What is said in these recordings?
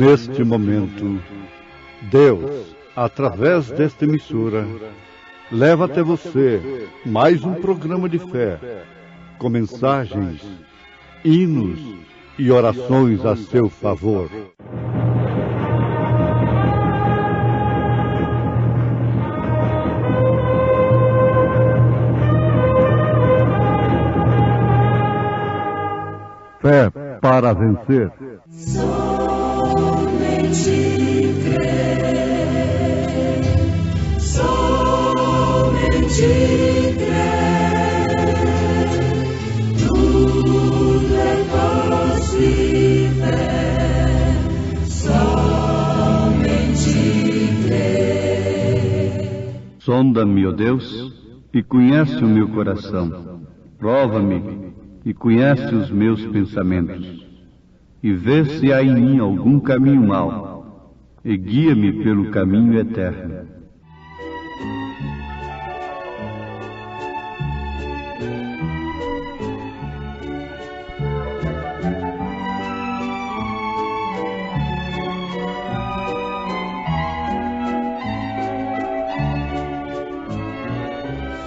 neste momento, Deus, através desta emissora, leva até você mais um programa de fé, com mensagens, hinos e orações a seu favor. Fé para vencer. Somente crer, somente crer, tudo é possível, somente crer. Sonda-me, ó Deus, e conhece o meu coração. Prova-me e conhece os meus pensamentos, e vê se há em mim algum caminho mau, e guia-me pelo caminho eterno.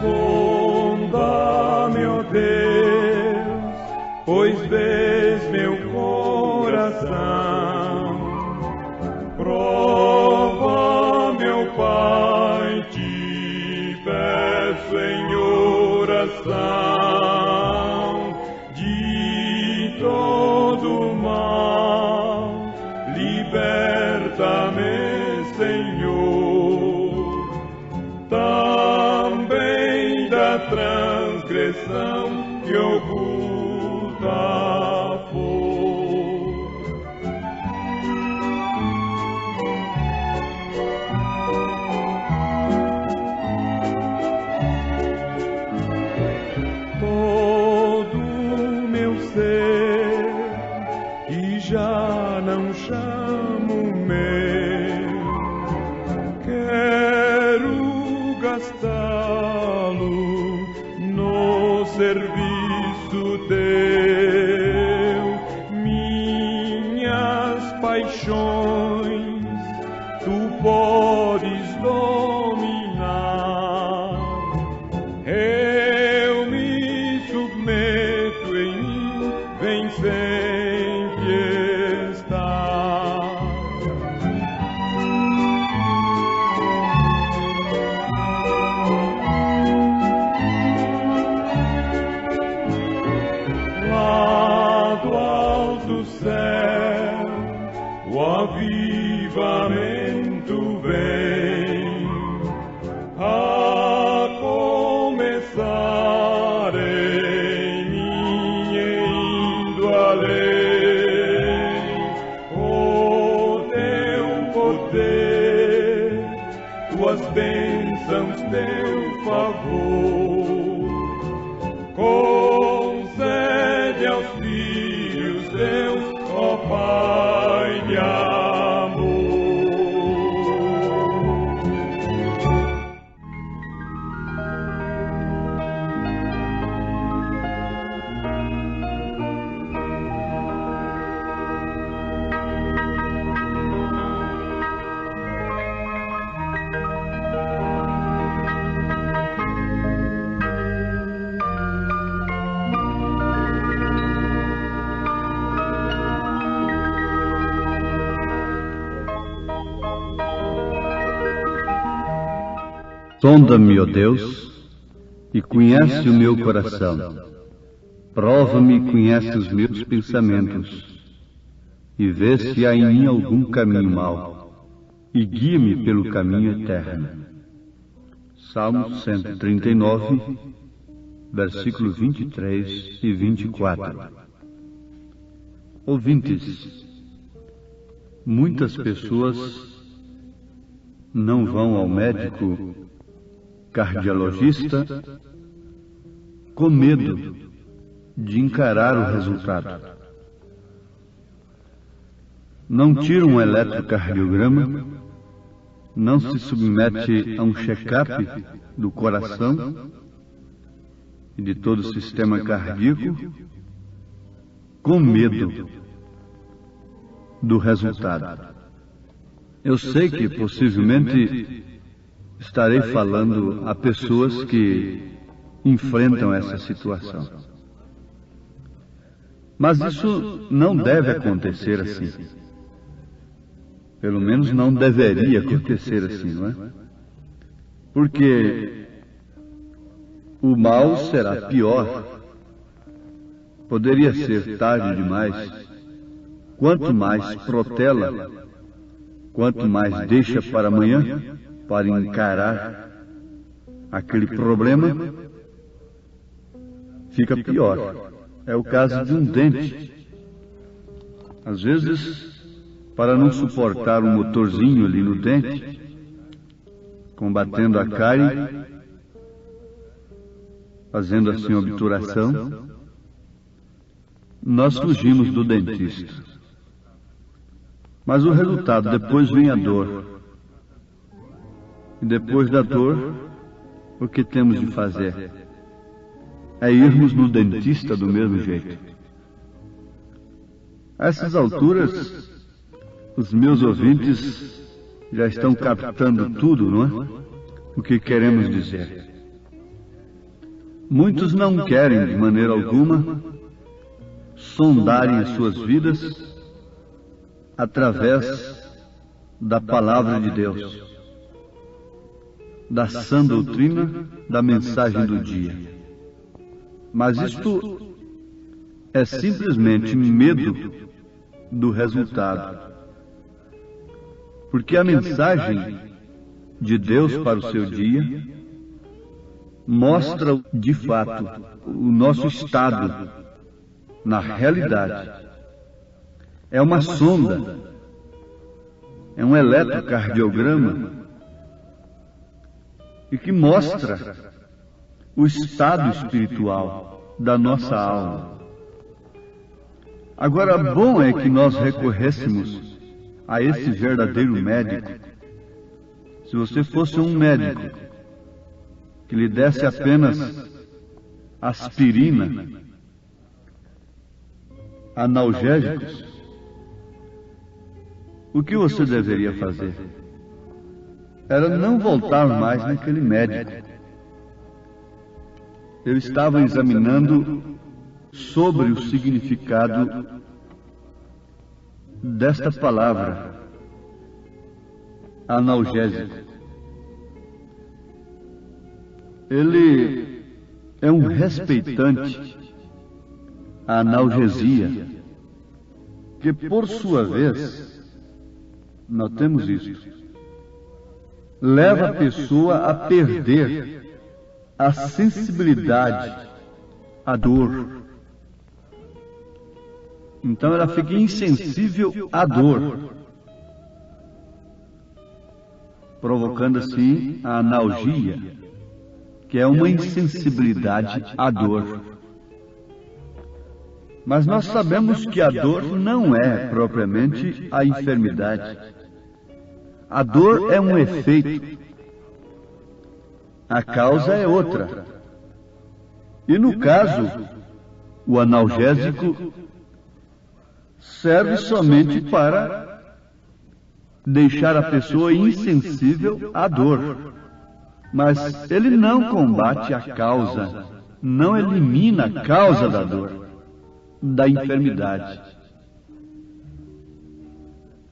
Sonda-me, ó Deus, pois vês meu coração. Prova, meu Pai, te peço em oração, de todo mal, liberta-me, Senhor, também da transgressão que oculta for. Todo meu ser, que já não chamo meu, quero gastá-lo no serviço teu. Minhas paixões tu podes dominar. Eu me submeto, em mim vem sempre estar. Lá do alto céu o avivamento vem, a começar em mim indo além. O teu poder, tuas bênçãos, teu favor, concede aos filhos teus, ó Pai de amor. Sonda-me, ó Deus, e conhece o meu coração. Prova-me e conhece os meus pensamentos, e vê se há em mim algum caminho mau, e guia-me pelo caminho eterno. Salmo 139, versículos 23 e 24. Ouvintes, muitas pessoas não vão ao médico cardiologista com medo de encarar o resultado. Não tira um eletrocardiograma, não se submete a um check-up do coração e de todo o sistema cardíaco, com medo do resultado. Eu sei que possivelmente estarei falando a pessoas que enfrentam essa situação. Mas isso não deve acontecer assim. Pelo menos não deveria acontecer assim, não é? Porque o mal será pior. Poderia ser tarde demais. Quanto mais protela, quanto mais deixa para amanhã, para encarar aquele problema, fica pior. É o caso de um dente. Às vezes, para não suportar um motorzinho ali no dente, combatendo a cárie, fazendo assim obturação, nós fugimos do dentista. Mas o resultado, depois vem a dor. E depois da dor, o que temos de fazer? É irmos no dentista do mesmo jeito. A essas alturas, os meus ouvintes já estão captando tudo, não é? O que queremos dizer. Muitos não querem, de maneira alguma, sondarem as suas vidas através da palavra de Deus, da sã doutrina, da mensagem do dia. Mas isto é simplesmente medo do resultado. Porque a mensagem de Deus para o seu dia mostra de fato o nosso estado na realidade. É uma sonda, é um eletrocardiograma e que mostra o estado espiritual da nossa alma. Agora, bom é que nós recorrêssemos a esse verdadeiro médico. Se você fosse um médico que lhe desse apenas aspirina, analgésicos, o que você deveria fazer? Era não voltar mais naquele médico. Eu estava examinando sobre o significado desta palavra, analgésico. Ele é um respeitante à analgesia, que por sua vez, notemos isso, leva a pessoa a perder a sensibilidade à dor. Então ela fica insensível à dor, provocando assim a analgia, que é uma insensibilidade à dor. Mas nós sabemos que a dor não é propriamente a enfermidade. A dor é um efeito. A causa é outra. E no caso, o analgésico serve somente para deixar a pessoa insensível à dor. Mas ele não combate a causa, não elimina a causa da dor, da enfermidade.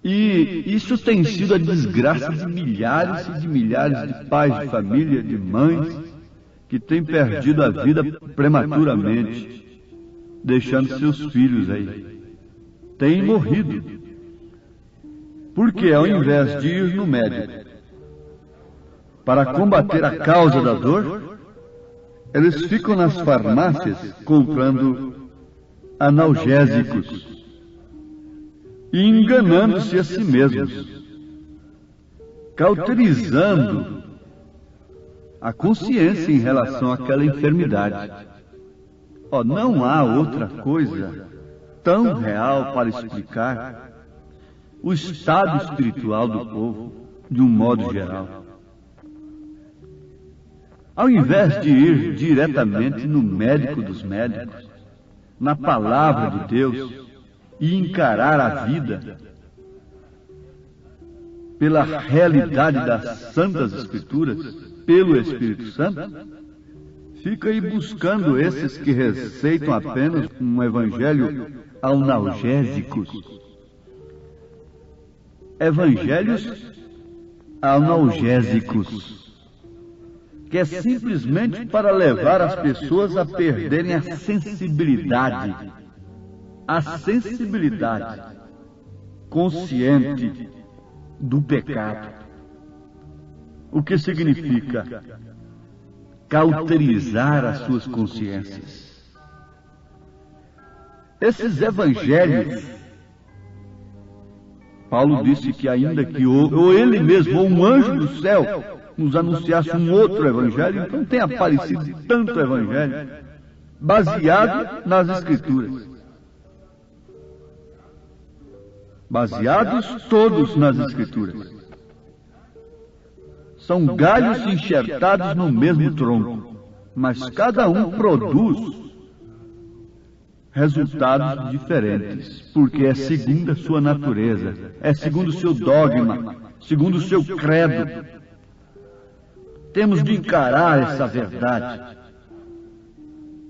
E isso tem sido a desgraça de milhares e de milhares de pais de família, de mães, que têm perdido a vida prematuramente, deixando seus filhos aí. Têm morrido. Porque ao invés de ir no médico para combater a causa da dor, eles ficam nas farmácias comprando analgésicos e enganando-se a si mesmos, cauterizando a consciência em relação àquela enfermidade. Não há outra coisa tão real para explicar o estado espiritual do povo de um modo geral. Ao invés de ir diretamente no médico dos médicos, na palavra de Deus, e encarar a vida, pela realidade das Santas Escrituras, pelo Espírito Santo, fica aí buscando esses que receitam apenas um evangelho analgésicos. Evangelhos analgésicos, que é simplesmente para levar as pessoas a perderem a sensibilidade consciente do pecado. O que significa cauterizar as suas consciências. Esses evangelhos, Paulo disse que ainda que ou ele mesmo, ou um anjo do céu, nos anunciasse um outro evangelho, então tem aparecido tanto evangelho, baseado nas Escrituras. Baseados todos nas Escrituras. São galhos enxertados no mesmo tronco, mas cada um produz resultados diferentes, porque é segundo a sua natureza, é segundo o seu dogma, segundo o seu credo. Temos de encarar essa verdade.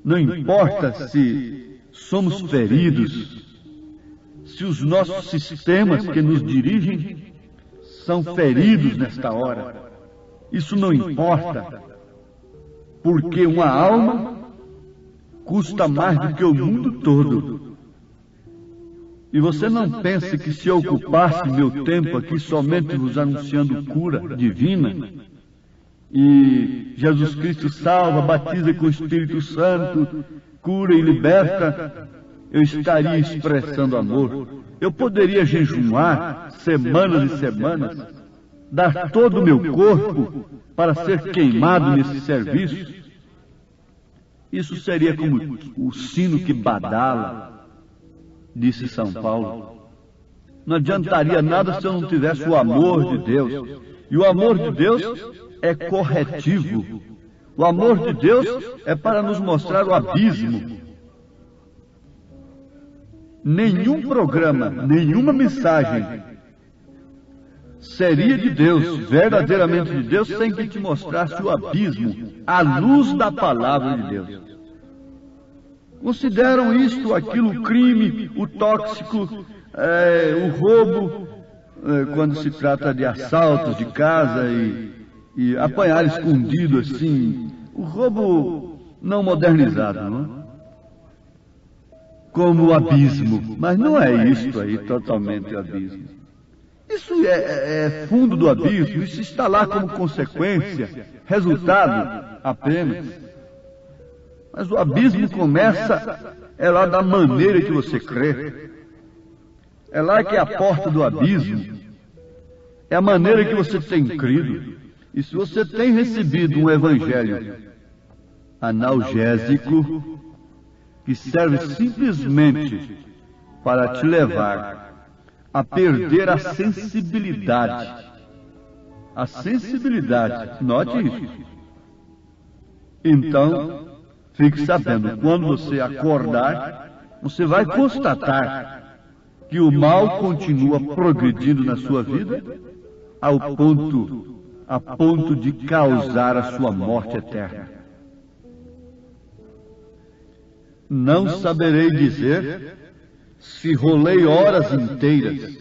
Não importa se somos feridos, se os nossos sistemas que nos dirigem são feridos nesta hora. Isso não importa, porque uma alma custa mais do que o mundo todo. E você não pense que se eu ocupasse meu tempo aqui somente vos anunciando cura divina, e Jesus Cristo salva, batiza com o Espírito Santo, cura e liberta, eu estaria expressando amor. Eu poderia jejuar semanas e semanas, dar todo o meu corpo para ser queimado nesse serviço. Isso seria como o sino que badala, disse São Paulo. Não adiantaria nada se eu não tivesse o amor de Deus. E o amor de Deus é corretivo. O amor de Deus é para nos mostrar o abismo. Nenhum programa, nenhuma mensagem seria de Deus, verdadeiramente de Deus, sem que te mostrasse o abismo, à luz da palavra de Deus. Consideram isto, aquilo, o crime, o tóxico, o roubo, quando se trata de assaltos de casa e apanhar escondido assim, o roubo não modernizado, não é? Como o abismo, mas não é isto aí totalmente o abismo. Isso é fundo do abismo, isso está lá como consequência, resultado apenas. Mas o abismo começa, é lá da maneira que você crê. É lá que é a porta do abismo. É a maneira que você tem crido. E se você tem recebido um evangelho analgésico, que serve simplesmente para te levar a perder a sensibilidade. A sensibilidade, note isso. Então, fique sabendo, quando você acordar, você vai constatar que o mal continua progredindo na sua vida a ponto de causar a sua morte eterna. Não saberei dizer se rolei horas inteiras,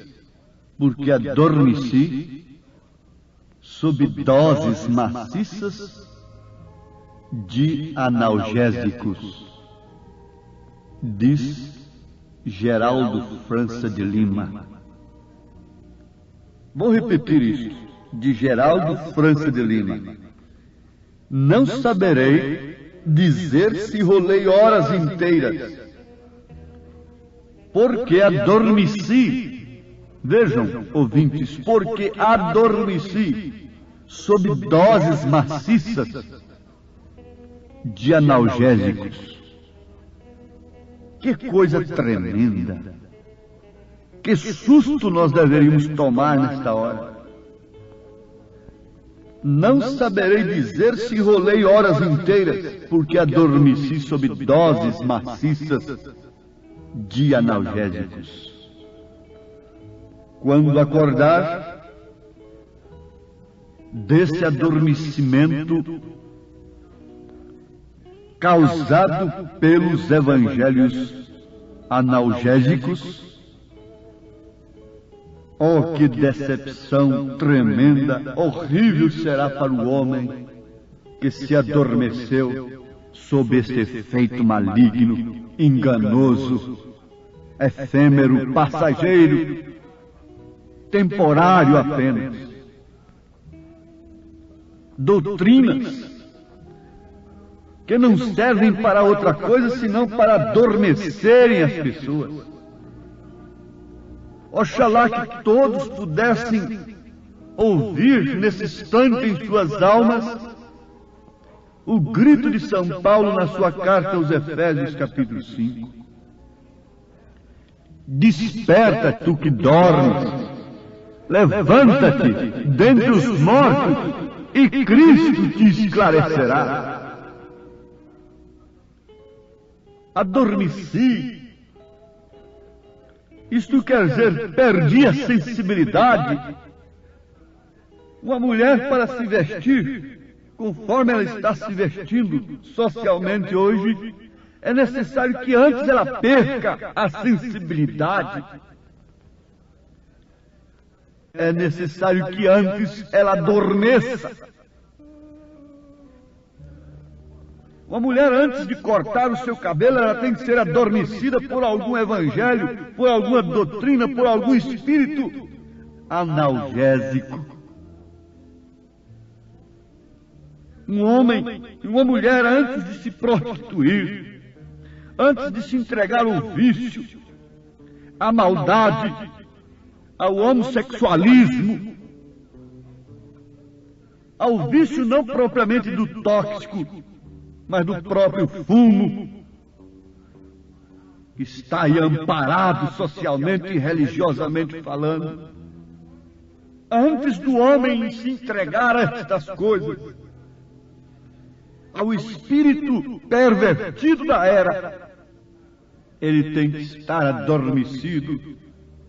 porque adormeci sob doses maciças de analgésicos, diz Geraldo França de Lima. Vou repetir isso, de Geraldo França de Lima. Não saberei dizer se rolei horas inteiras, porque adormeci. Vejam, ouvintes, porque adormeci sob doses maciças de analgésicos. Que coisa tremenda! Que susto nós deveríamos tomar nesta hora! Não saberei dizer se rolei horas inteiras, porque adormeci sob doses maciças de analgésicos. Quando acordar, desse adormecimento causado pelos evangelhos analgésicos. Oh, que decepção tremenda, horrível será para o homem que se adormeceu sob esse efeito maligno, enganoso, efêmero, passageiro, temporário apenas. Doutrinas que não servem para outra coisa senão para adormecerem as pessoas. Oxalá que todos pudessem ouvir nesse instante em suas almas o grito de São Paulo na sua carta aos Efésios, capítulo 5. Desperta, tu que dormes, levanta-te dentre os mortos e Cristo te esclarecerá. Adormeci. Isto quer dizer, perdi a sensibilidade. Uma mulher, para se vestir conforme ela está se vestindo socialmente hoje, é necessário que antes ela perca a sensibilidade. É necessário que antes ela adormeça. Uma mulher, antes de cortar o seu cabelo, ela tem que ser adormecida por algum evangelho, por alguma doutrina, por algum espírito analgésico. Um homem e uma mulher, antes de se prostituir, antes de se entregar ao vício, à maldade, ao homossexualismo, ao vício não propriamente do tóxico, mas do próprio fumo, que está aí amparado socialmente e religiosamente falando. Antes do homem se entregar a estas coisas, ao espírito pervertido da era, ele tem que estar adormecido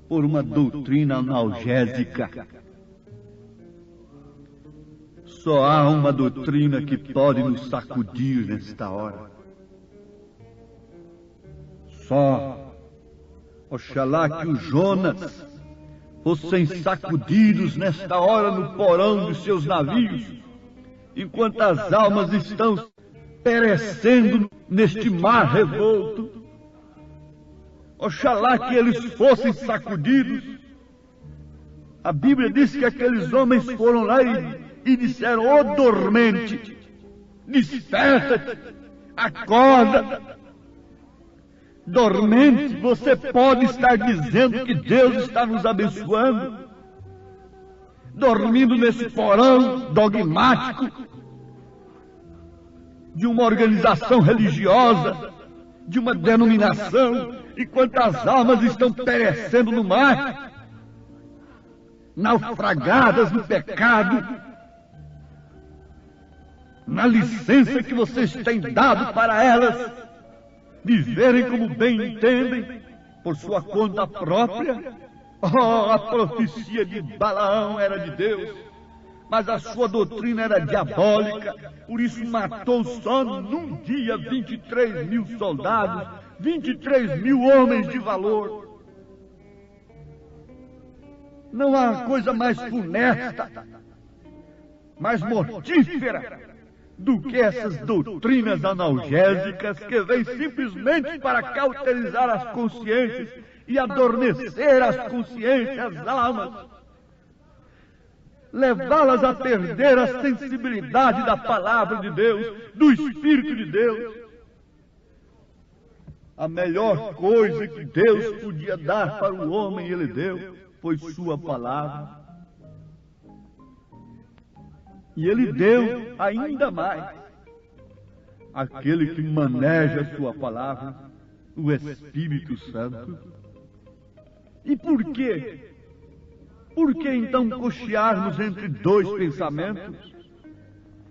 por uma doutrina analgésica. Só há uma doutrina que pode nos sacudir nesta hora. Só. Oxalá que os Jonas fossem sacudidos nesta hora no porão dos seus navios, enquanto as almas estão perecendo neste mar revolto. Oxalá que eles fossem sacudidos. A Bíblia diz que aqueles homens foram lá e disseram: ó dormente, desperta-te, acorda. Dormente, você pode estar dizendo que Deus está nos abençoando, dormindo nesse porão dogmático de uma organização religiosa, de uma denominação, enquanto as almas estão perecendo no mar, naufragadas no pecado, na licença que vocês têm dado para elas viverem como bem entendem, por sua conta própria. Oh, a profecia de Balaão era de Deus, mas a sua doutrina era diabólica. Por isso matou só num dia 23 mil soldados, 23 mil homens de valor. Não há coisa mais funesta, mais mortífera do que essas doutrinas analgésicas que vêm simplesmente para cauterizar as consciências e adormecer as consciências, as almas, levá-las a perder a sensibilidade da palavra de Deus, do Espírito de Deus. A melhor coisa que Deus podia dar para o homem, Ele deu, foi sua palavra. E Ele deu ainda mais aquele que maneja a sua palavra, o Espírito Santo. E por quê? Por que então cochearmos entre dois pensamentos?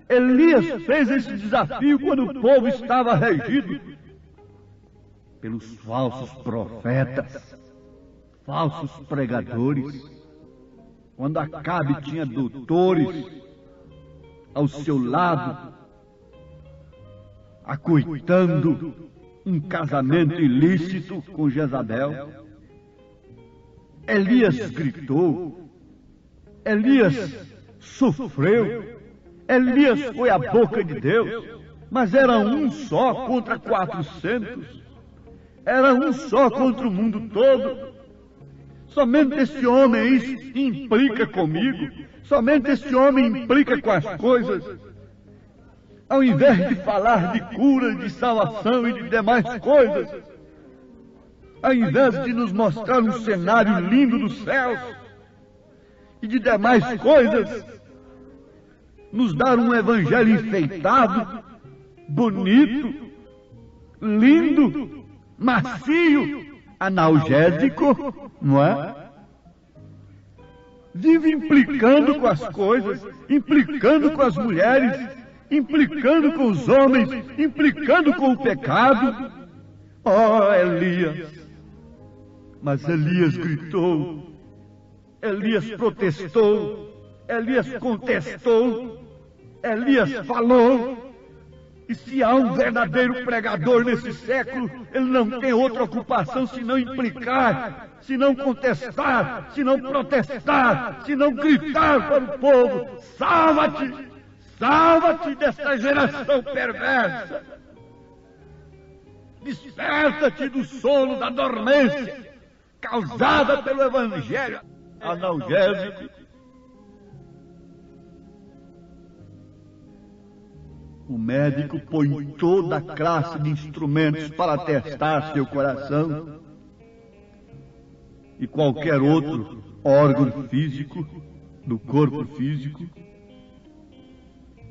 Elias fez esse desafio quando o povo estava regido pelos falsos profetas, falsos pregadores. Quando Acabe tinha doutores ao seu lado, acoitando um casamento ilícito com Jezabel. Elias gritou, Elias sofreu, Elias foi a boca de Deus, mas era um só contra 400, era um só contra o mundo todo. Somente esse homem implica comigo, somente esse homem implica com as coisas. Ao invés de falar de cura, de salvação e de demais coisas, ao invés de nos mostrar um cenário lindo dos céus e de demais coisas, nos dar um evangelho enfeitado, bonito, lindo, macio, analgésico, não é? Vive implicando com as coisas, implicando com as mulheres, implicando com os homens, implicando com o pecado. Oh, Elias! Mas Elias gritou, Elias protestou, Elias contestou, Elias falou. E se há um verdadeiro pregador nesse século, ele não tem outra ocupação senão implicar, senão contestar, senão protestar, senão gritar para o povo: salva-te, salva-te desta geração perversa. Desperta-te do sono, da dormência, causada pelo evangelho analgésico. O médico põe toda a classe de instrumentos para testar seu coração e qualquer outro órgão físico do corpo físico.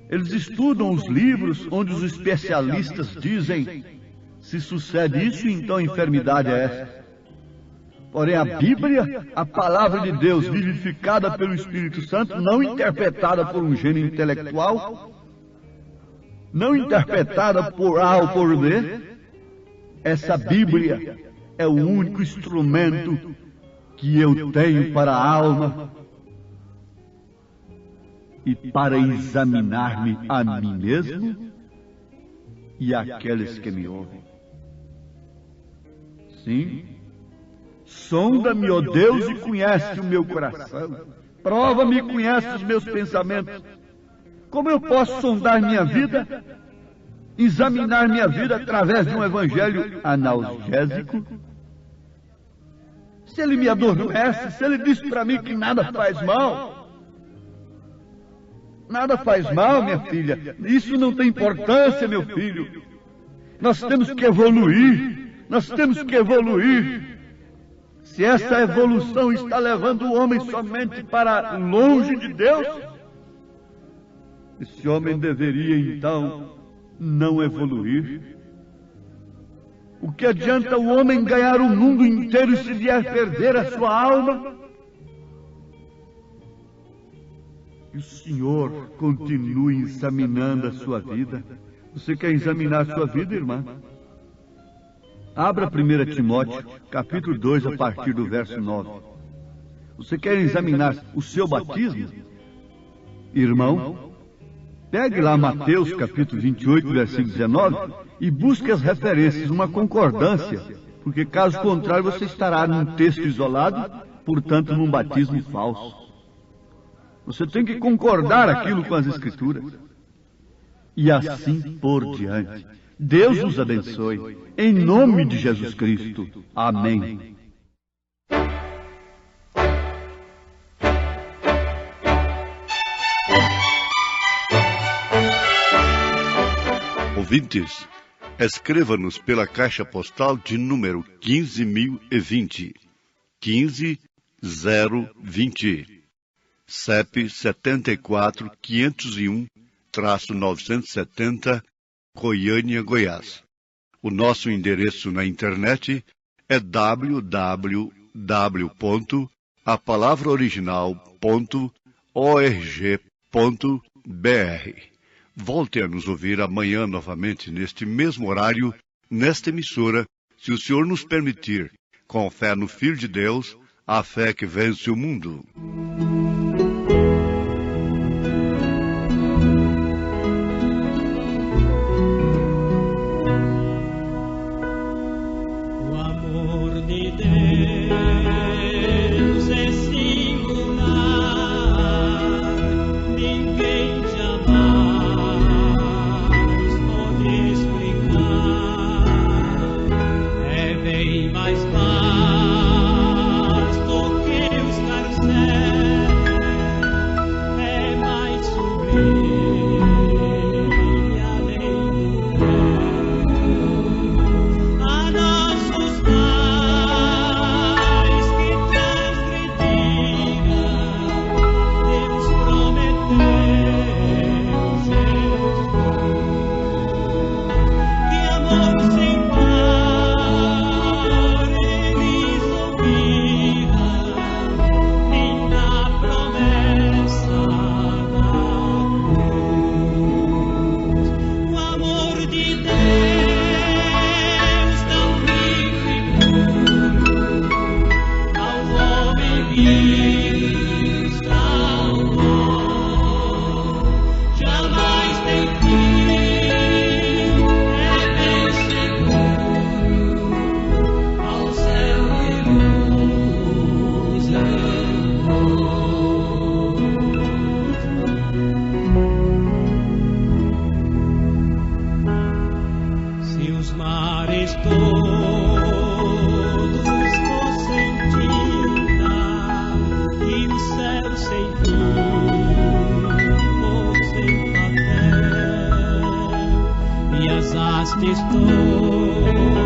Eles estudam os livros onde os especialistas dizem: se sucede isso, então a enfermidade é essa. Porém, a Bíblia, a palavra de Deus vivificada pelo Espírito Santo, não interpretada por um gênio intelectual, não interpretada por A ou por B, essa Bíblia é o único instrumento que eu tenho para a alma e para examinar-me a mim mesmo e aqueles que me ouvem. Sim, sonda-me, ó Deus, e conhece o meu coração. Prova-me e conhece os meus pensamentos. Como eu posso sondar minha vida, examinar minha vida através de um evangelho analgésico? Se ele me adormece, se ele diz para mim que nada faz mal, nada faz mal, minha filha, isso não tem importância, meu filho. Nós temos que evoluir, nós temos que evoluir. Se essa evolução está levando o homem somente para longe de Deus, esse homem deveria, então, não evoluir. O que adianta o homem ganhar o mundo inteiro se vier perder a sua alma? E o Senhor continue examinando a sua vida. Você quer examinar a sua vida, irmã? Abra 1 Timóteo, capítulo 2, a partir do verso 9. Você quer examinar o seu batismo? Irmão, pegue lá Mateus, capítulo 28, versículo 19, e busque as referências, uma concordância, porque caso contrário você estará num texto isolado, portanto num batismo falso. Você tem que concordar aquilo com as Escrituras. E assim por diante. Deus nos abençoe, em nome de Jesus Cristo. Amém. Ouvintes, escreva-nos pela caixa postal de número 15.020, 15020, CEP 74.501-970, Goiânia, Goiás. O nosso endereço na internet é www.apalavraoriginal.org.br. Volte a nos ouvir amanhã novamente neste mesmo horário, nesta emissora, se o Senhor nos permitir, com fé no Filho de Deus, a fé que vence o mundo. os mares todos fossem tinta e o céu sem cor, sem papel, e as hastes todas